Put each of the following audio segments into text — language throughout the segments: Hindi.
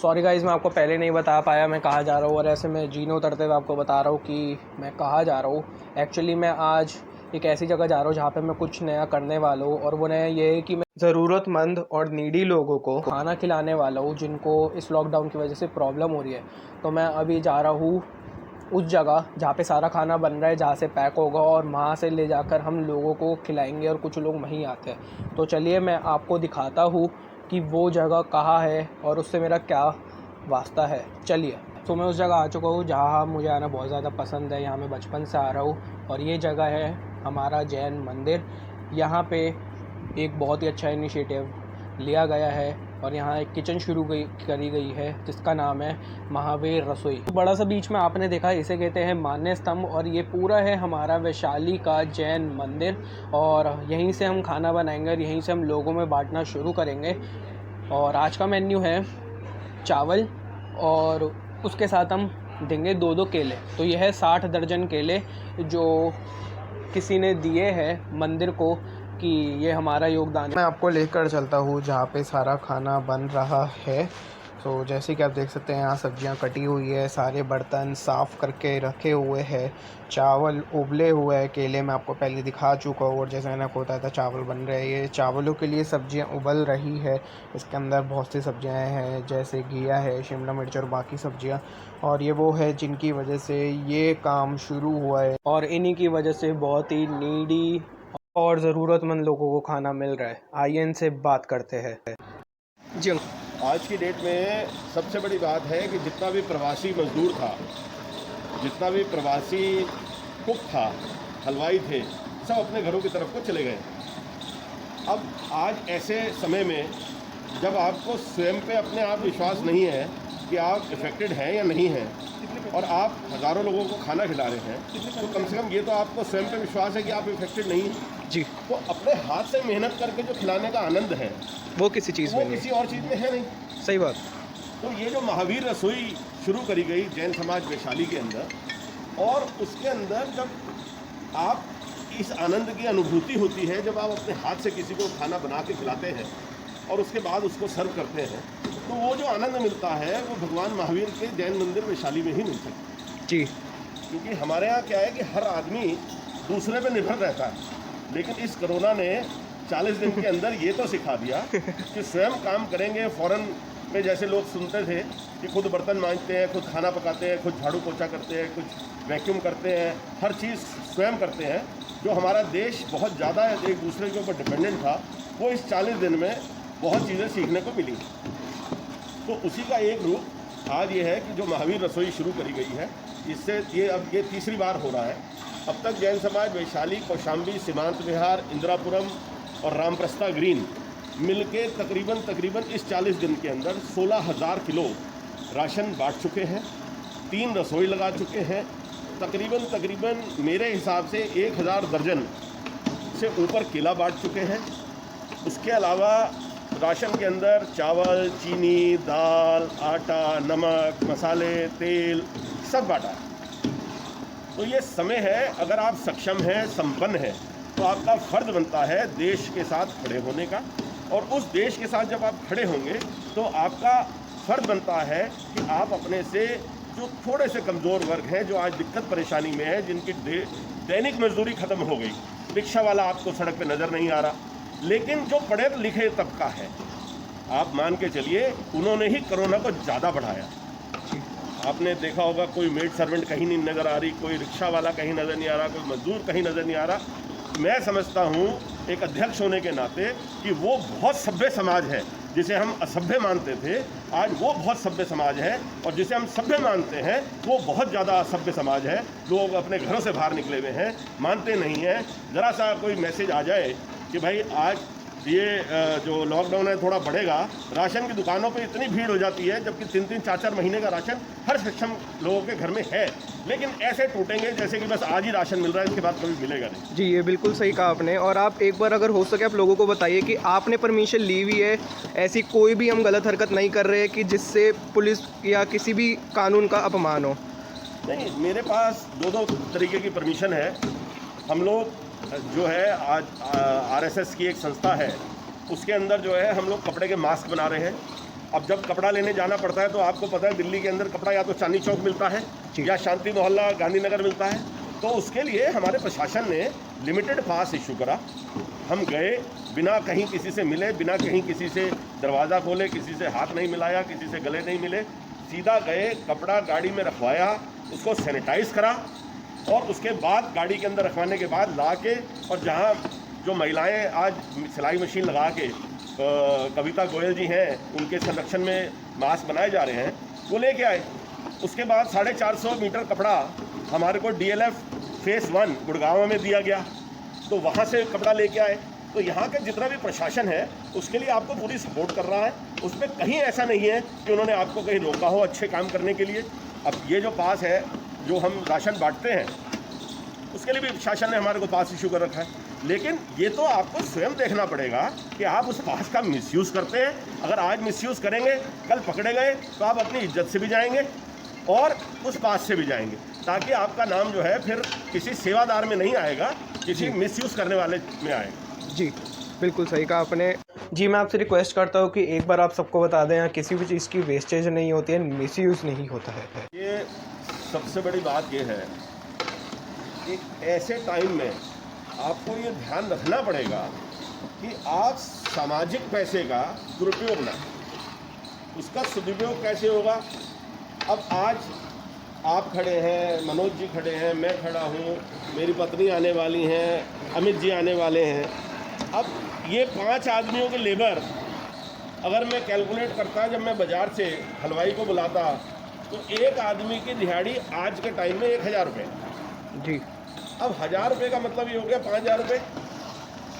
सॉरी गाइज़, मैं आपको पहले नहीं बता पाया मैं कहाँ जा रहा हूँ, और ऐसे मैं जीने उतरते हुए आपको बता रहा हूँ कि मैं कहाँ जा रहा हूँ। एक्चुअली मैं आज एक ऐसी जगह जा रहा हूँ जहाँ पे मैं कुछ नया करने वाला हूँ, और वो नया ये है कि मैं ज़रूरतमंद और नीडी लोगों को खाना खिलाने वाला हूँ, जिनको इस लॉकडाउन की वजह से प्रॉब्लम हो रही है। तो मैं अभी जा रहा हूँ उस जगह जहाँ पे सारा खाना बन रहा है, जहाँ से पैक होगा, और वहाँ से ले जाकर हम लोगों को खिलाएंगे, और कुछ लोग वहीं आते हैं। तो चलिए मैं आपको दिखाता हूँ कि वो जगह कहाँ है और उससे मेरा क्या वास्ता है। चलिए, तो मैं उस जगह आ चुका हूँ जहाँ मुझे आना बहुत ज़्यादा पसंद है। यहाँ मैं बचपन से आ रहा हूँ, और ये जगह है हमारा जैन मंदिर। यहाँ पे एक बहुत ही अच्छा इनिशिएटिव लिया गया है, और यहाँ एक किचन शुरू करी गई है जिसका नाम है महावीर रसोई। तो बड़ा सा बीच में आपने देखा, इसे कहते हैं मान्य स्तंभ, और ये पूरा है हमारा वैशाली का जैन मंदिर। और यहीं से हम खाना बनाएंगे और यहीं से हम लोगों में बांटना शुरू करेंगे। और आज का मेन्यू है चावल, और उसके साथ हम देंगे 2-2 केले। तो यह है 60 दर्जन केले जो किसी ने दिए हैं मंदिर को कि ये हमारा योगदान है। मैं आपको लेकर चलता हूँ जहाँ पे सारा खाना बन रहा है। तो जैसे कि आप देख सकते हैं, यहाँ सब्जियाँ कटी हुई है, सारे बर्तन साफ़ करके रखे हुए हैं, चावल उबले हुए हैं, केले मैं आपको पहले दिखा चुका हूँ, और जैसे मैंने आपको बताया था चावल बन रहे हैं। ये चावलों के लिए सब्जियाँ उबल रही है। इसके अंदर बहुत सी सब्जियाँ हैं, जैसे घिया है, शिमला मिर्च और बाकी सब्जियाँ। और ये वो है जिनकी वजह से ये काम शुरू हुआ है, और इन्हीं की वजह से बहुत ही नीडी और ज़रूरतमंद लोगों को खाना मिल रहा है। आइए इनसे बात करते हैं। जी आज की डेट में सबसे बड़ी बात है कि जितना भी प्रवासी मजदूर था, जितना भी प्रवासी कुक था, हलवाई थे, सब अपने घरों की तरफ को चले गए। अब आज ऐसे समय में जब आपको स्वयं पे अपने आप विश्वास नहीं है कि आप इफ़ेक्टेड हैं या नहीं हैं, और आप हज़ारों लोगों को खाना खिला रहे हैं, तो कम से कम ये तो आपको स्वयं पे विश्वास है कि आप इफ़ेक्टेड नहीं हैं जी। तो अपने हाथ से मेहनत करके जो खिलाने का आनंद है वो किसी चीज़ वो में किसी और चीज़ में है नहीं। नहीं। सही बात। तो ये जो महावीर रसोई शुरू करी गई जैन समाज वैशाली के अंदर, और उसके अंदर जब आप इस आनंद की अनुभूति होती है जब आप अपने हाथ से किसी को खाना बना के खिलाते हैं और उसके बाद उसको सर्व करते हैं, तो वो जो आनंद मिलता है वो भगवान महावीर के जैन मंदिर वैशाली में ही मिल सकता है। जी। क्योंकि हमारे यहाँ क्या है कि हर आदमी दूसरे पे निर्भर रहता है, लेकिन इस कोरोना ने 40 दिन के अंदर ये तो सिखा दिया कि स्वयं काम करेंगे। फ़ौरन में जैसे लोग सुनते थे कि खुद बर्तन मांजते हैं, खुद खाना पकाते हैं, खुद झाड़ू पोछा करते हैं, कुछ वैक्यूम करते हैं, हर चीज़ स्वयं करते हैं। जो हमारा देश बहुत ज़्यादा एक दूसरे के ऊपर डिपेंडेंट था, वो इस 40 दिन में बहुत चीज़ें सीखने को मिली। तो उसी का एक रूप आज ये है कि जो महावीर रसोई शुरू करी गई है, इससे ये तीसरी बार हो रहा है। अब तक जैन समाज वैशाली, कौशाम्बी, सीमांत विहार, इंदिरापुरम और रामप्रस्था ग्रीन मिलके तकरीबन इस 40 दिन के अंदर 16,000 किलो राशन बांट चुके हैं, 3 रसोई लगा चुके हैं। तकरीबन मेरे हिसाब से 1,000 दर्जन से ऊपर केला बांट चुके हैं। उसके अलावा राशन के अंदर चावल, चीनी, दाल, आटा, नमक, मसाले, तेल सब बांटा है। तो ये समय है, अगर आप सक्षम हैं, संपन्न हैं, तो आपका फ़र्ज बनता है देश के साथ खड़े होने का। और उस देश के साथ जब आप खड़े होंगे तो आपका फ़र्ज बनता है कि आप अपने से जो थोड़े से कमज़ोर वर्ग हैं, जो आज दिक्कत परेशानी में है, जिनकी दैनिक मजदूरी ख़त्म हो गई, रिक्शा वाला आपको सड़क पे नज़र नहीं आ रहा, लेकिन जो पढ़े लिखे तबका है, आप मान के चलिए उन्होंने ही कोरोना को ज़्यादा बढ़ाया। आपने देखा होगा कोई मेड सर्वेंट कहीं नहीं नज़र आ रही, कोई रिक्शा वाला कहीं नज़र नहीं आ रहा, कोई मजदूर कहीं नज़र नहीं आ रहा। मैं समझता हूँ एक अध्यक्ष होने के नाते कि वो बहुत सभ्य समाज है। जिसे हम असभ्य मानते थे, आज वो बहुत सभ्य समाज है, और जिसे हम सभ्य मानते हैं वो बहुत ज़्यादा असभ्य समाज है। लोग अपने घरों से बाहर निकले हुए हैं, मानते नहीं हैं। ज़रा सा कोई मैसेज आ जाए कि भाई आज ये जो लॉकडाउन है थोड़ा बढ़ेगा, राशन की दुकानों पे इतनी भीड़ हो जाती है, जबकि 3-3, 4-4 महीने का राशन हर सक्षम लोगों के घर में है, लेकिन ऐसे टूटेंगे जैसे कि बस आज ही राशन मिल रहा है, इसके बाद कभी मिलेगा नहीं। जी, ये बिल्कुल सही कहा आपने। और आप एक बार अगर हो सके आप लोगों को बताइए कि आपने परमिशन ली हुई है, ऐसी कोई भी हम गलत हरकत नहीं कर रहे कि जिससे पुलिस या किसी भी कानून का अपमान हो। नहीं, मेरे पास 2 तरीके की परमिशन है। हम लोग जो है आज आरएसएस की एक संस्था है, उसके अंदर जो है हम लोग कपड़े के मास्क बना रहे हैं, अब जब कपड़ा लेने जाना पड़ता है तो आपको पता है दिल्ली के अंदर कपड़ा या तो चांदनी चौक मिलता है या शांति मोहल्ला गांधीनगर मिलता है। तो उसके लिए हमारे प्रशासन ने लिमिटेड पास इशू करा। हम गए बिना कहीं किसी से मिले, बिना कहीं किसी से दरवाज़ा खोले, किसी से हाथ नहीं मिलाया, किसी से गले नहीं मिले, सीधा गए, कपड़ा गाड़ी में रखवाया, उसको सैनिटाइज़ करा और उसके बाद गाड़ी के अंदर रखवाने के बाद ला के, और जहाँ जो महिलाएं आज सिलाई मशीन लगा के कविता गोयल जी हैं, उनके संरक्षण में मास्क बनाए जा रहे हैं, वो लेके आए। उसके बाद 450 मीटर कपड़ा हमारे को DLF फेस 1 गुड़गांव में दिया गया, तो वहाँ से कपड़ा लेके आए। तो यहाँ का जितना भी प्रशासन है उसके लिए आपको पूरी सपोर्ट कर रहा है। उसमें कहीं ऐसा नहीं है कि उन्होंने आपको कहीं रोका हो अच्छे काम करने के लिए। अब ये जो पास है जो हम राशन बांटते हैं उसके लिए भी शासन ने हमारे को पास इशू कर रखा है, लेकिन ये तो आपको स्वयं देखना पड़ेगा कि आप उस पास का मिसयूज़ करते हैं। अगर आज मिसयूज़ करेंगे, कल पकड़े गए तो आप अपनी इज्जत से भी जाएंगे और उस पास से भी जाएंगे, ताकि आपका नाम जो है फिर किसी सेवादार में नहीं आएगा, किसी मिसयूज़ करने वाले में आएगा। जी बिल्कुल सही कहा आपने। जी मैं आपसे रिक्वेस्ट करता हूँ कि एक बार आप सबको बता दें, यहाँ किसी भी चीज़ की वेस्टेज नहीं होती है, मिसयूज़ नहीं होता है। ये सबसे बड़ी बात ये है कि ऐसे टाइम में आपको ये ध्यान रखना पड़ेगा कि आप सामाजिक पैसे का दुरुपयोग ना, उसका सदुपयोग कैसे होगा। अब आज आप खड़े हैं, मनोज जी खड़े हैं, मैं खड़ा हूँ, मेरी पत्नी आने वाली हैं, अमित जी आने वाले हैं। अब ये 5 आदमियों के लेबर अगर मैं कैलकुलेट करता, जब मैं बाज़ार से हलवाई को बुलाता, तो एक आदमी की दिहाड़ी आज के टाइम में 1000 रुपये। जी अब 1000 रुपये का मतलब ये हो गया 5000 रुपये।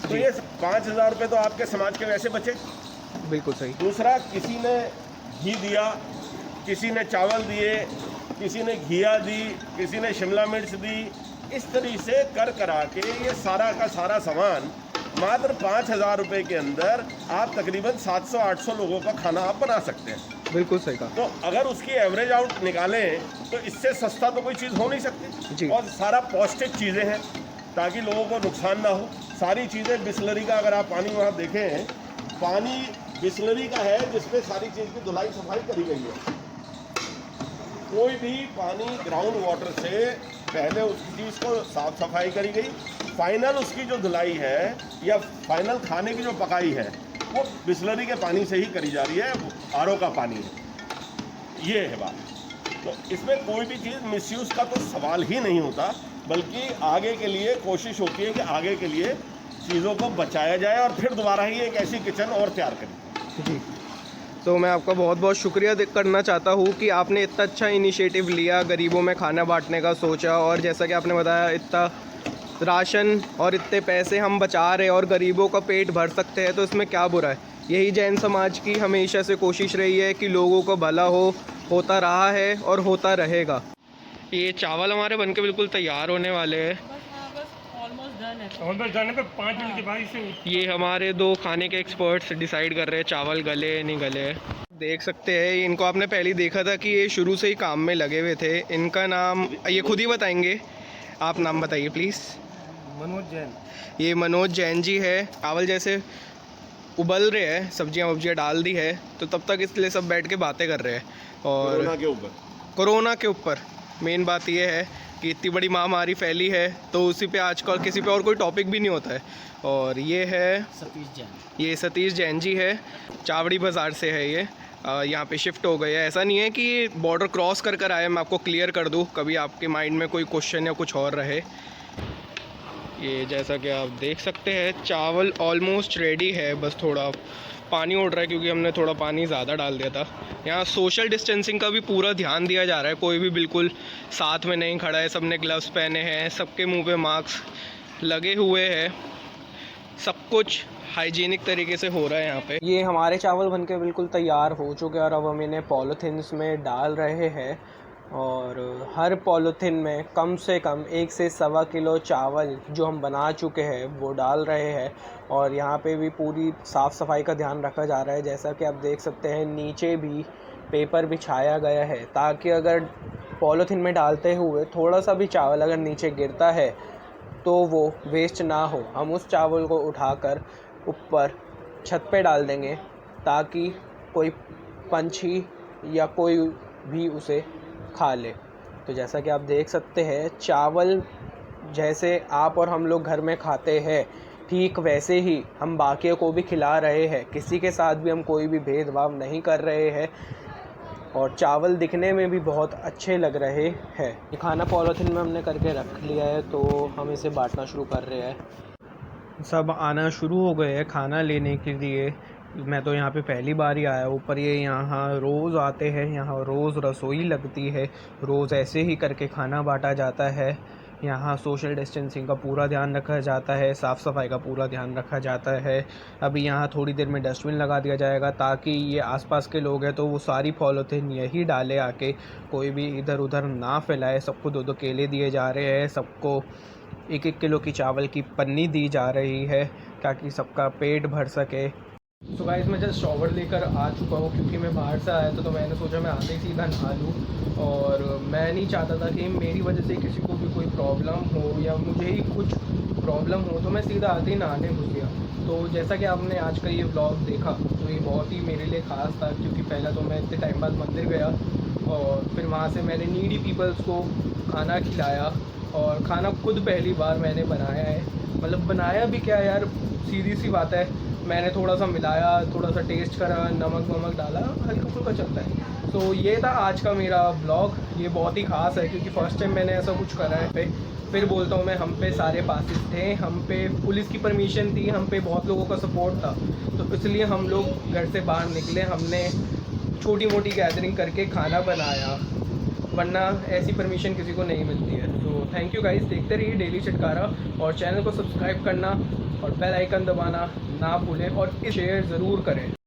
तो ये 5000 रुपये तो आपके समाज के वैसे बचे। बिल्कुल सही। दूसरा, किसी ने घी दिया, किसी ने चावल दिए, किसी ने घिया दी, किसी ने शिमला मिर्च दी, इस तरीके से कर करा के ये सारा का सारा सामान मात्र 5000 रुपये के अंदर आप तकरीबन 700-800 लोगों का खाना आप बना सकते हैं। बिल्कुल सही कहा। तो अगर उसकी एवरेज आउट निकालें तो इससे सस्ता तो कोई चीज़ हो नहीं सकती। और सारा पौष्टिक चीज़ें हैं ताकि लोगों को नुकसान ना हो। सारी चीज़ें बिस्लरी का, अगर आप पानी वहाँ देखें, पानी बिस्लरी का है जिसमें सारी चीज़ की धुलाई सफाई करी गई है। कोई भी पानी ग्राउंड वाटर से पहले उस चीज़ को साफ सफाई करी गई, फाइनल उसकी जो धुलाई है या फाइनल खाने की जो पकाई है वो बिस्लरी के पानी से ही करी जा रही है, RO का पानी है। ये है बात। तो इसमें कोई भी चीज़ मिसयूज़ का तो सवाल ही नहीं होता, बल्कि आगे के लिए कोशिश होती है कि आगे के लिए चीज़ों को बचाया जाए और फिर दोबारा ही एक ऐसी किचन और तैयार करें। जी तो मैं आपका बहुत बहुत शुक्रिया करना चाहता हूँ कि आपने इतना अच्छा इनिशिएटिव लिया, गरीबों में खाना बांटने का सोचा, और जैसा कि आपने बताया इतना राशन और इतने पैसे हम बचा रहे और गरीबों का पेट भर सकते हैं, तो इसमें क्या बुरा है। यही जैन समाज की हमेशा से कोशिश रही है कि लोगों को भला होता रहा है और होता रहेगा। ये चावल हमारे बनके बिल्कुल तैयार होने वाले हैं। ऑलमोस्ट डन है, 5 मिनट के बाद इसे ये हमारे 2 खाने के एक्सपर्ट्स डिसाइड कर रहे हैं चावल गले नहीं गले। देख सकते हैं इनको आपने पहले देखा था कि ये शुरू से ही काम में लगे हुए थे। इनका नाम ये खुद ही बताएंगे, आप नाम बताइए प्लीज़। मनोज जैन। ये मनोज जैन जी है। चावल जैसे उबल रहे हैं, सब्जियां वब्जियां डाल दी है, तो तब तक इसलिए सब बैठ के बातें कर रहे हैं। और कोरोना के ऊपर मेन बात ये है कि इतनी बड़ी महामारी फैली है तो उसी पे आजकल किसी पे और कोई टॉपिक भी नहीं होता है। और ये है सतीश जैन। ये सतीश जैन जी है, चावड़ी बाज़ार से है ये। यहाँ पे शिफ्ट हो गए हैं। ऐसा नहीं है कि बॉर्डर क्रॉस कर आए, मैं आपको क्लियर कर दूँ, कभी आपके माइंड में कोई क्वेश्चन या कुछ और रहे। ये जैसा कि आप देख सकते हैं चावल ऑलमोस्ट रेडी है, बस थोड़ा पानी उड़ रहा है क्योंकि हमने थोड़ा पानी ज़्यादा डाल दिया था। यहाँ सोशल डिस्टेंसिंग का भी पूरा ध्यान दिया जा रहा है, कोई भी बिल्कुल साथ में नहीं खड़ा है, सबने ग्लव्स पहने हैं, सबके मुंह पे मास्क लगे हुए हैं, सब कुछ हाइजीनिक तरीके से हो रहा है यहाँ पे। ये हमारे चावल बनके बिल्कुल तैयार हो चुके हैं और अब हम इन्हें पॉलीथिन्स में डाल रहे हैं। और हर पॉलीथिन में कम से कम 1 से 1.25 किलो चावल जो हम बना चुके हैं वो डाल रहे हैं। और यहाँ पे भी पूरी साफ़ सफाई का ध्यान रखा जा रहा है। जैसा कि आप देख सकते हैं नीचे भी पेपर बिछाया गया है ताकि अगर पॉलीथिन में डालते हुए थोड़ा सा भी चावल अगर नीचे गिरता है तो वो वेस्ट ना हो। हम उस चावल को उठाकर ऊपर छत पे डाल देंगे ताकि कोई पंछी या कोई भी उसे खा ले। तो जैसा कि आप देख सकते हैं, चावल जैसे आप और हम लोग घर में खाते हैं, ठीक वैसे ही हम बाकियों को भी खिला रहे हैं। किसी के साथ भी हम कोई भी भेदभाव नहीं कर रहे हैं और चावल दिखने में भी बहुत अच्छे लग रहे हैं। ये खाना पॉलीथिन में हमने करके रख लिया है, तो हम इसे बांटना शुरू कर रहे हैं। सब आना शुरू हो गए हैं खाना लेने के लिए। मैं तो यहाँ पे पहली बार ही आया हूँ, पर ये यहाँ रोज़ आते हैं, यहाँ रोज़ रसोई लगती है, रोज़ ऐसे ही करके खाना बांटा जाता है। यहाँ सोशल डिस्टेंसिंग का पूरा ध्यान रखा जाता है, साफ़ सफाई का पूरा ध्यान रखा जाता है। अभी यहाँ थोड़ी देर में डस्टबिन लगा दिया जाएगा, ताकि ये आसपास के लोग हैं तो वो सारी पॉलीथिन यही डाले आके, कोई भी इधर उधर ना फैलाए। सबको 2-2 केले दिए जा रहे हैं, सबको 1-1 किलो की चावल की पन्नी दी जा रही है, ताकि सबका पेट भर सके। तो गाइस, मैं जस्ट शॉवर लेकर आ चुका हूँ, क्योंकि मैं बाहर से आया था, तो मैंने सोचा मैं आते ही सीधा नहा लूँ। और मैं नहीं चाहता था कि मेरी वजह से किसी को भी कोई प्रॉब्लम हो या मुझे ही कुछ प्रॉब्लम हो, तो मैं सीधा आते ही नहाने घुस गया। तो जैसा कि आपने आज का ये व्लॉग देखा, तो ये बहुत ही मेरे लिए ख़ास था, क्योंकि पहला तो मैं इतने टाइम बाद मंदिर गया और फिर वहाँ से मैंने नीडी पीपल्स को खाना खिलाया। और खाना खुद पहली बार मैंने बनाया है, मतलब बनाया भी क्या यार, सीधी सी बात है, मैंने थोड़ा सा मिलाया, थोड़ा सा टेस्ट करा, नमक वमक डाला, हल्का फुल्का चलता है। तो ये था आज का मेरा ब्लॉग। ये बहुत ही ख़ास है, क्योंकि फ़र्स्ट टाइम मैंने ऐसा कुछ करा है। फिर बोलता हूँ मैं, हम पे सारे पासेस थे, हम पे पुलिस की परमिशन थी, हम पे बहुत लोगों का सपोर्ट था, तो इसलिए हम लोग घर से बाहर निकले, हमने छोटी मोटी गैदरिंग करके खाना बनाया, वरना ऐसी परमिशन किसी को नहीं मिलती है। तो थैंक यू गाइस, देखते रहिए डेली चटकारा, और चैनल को सब्सक्राइब करना और बेल आइकन दबाना ना भूलें, और शेयर ज़रूर करें।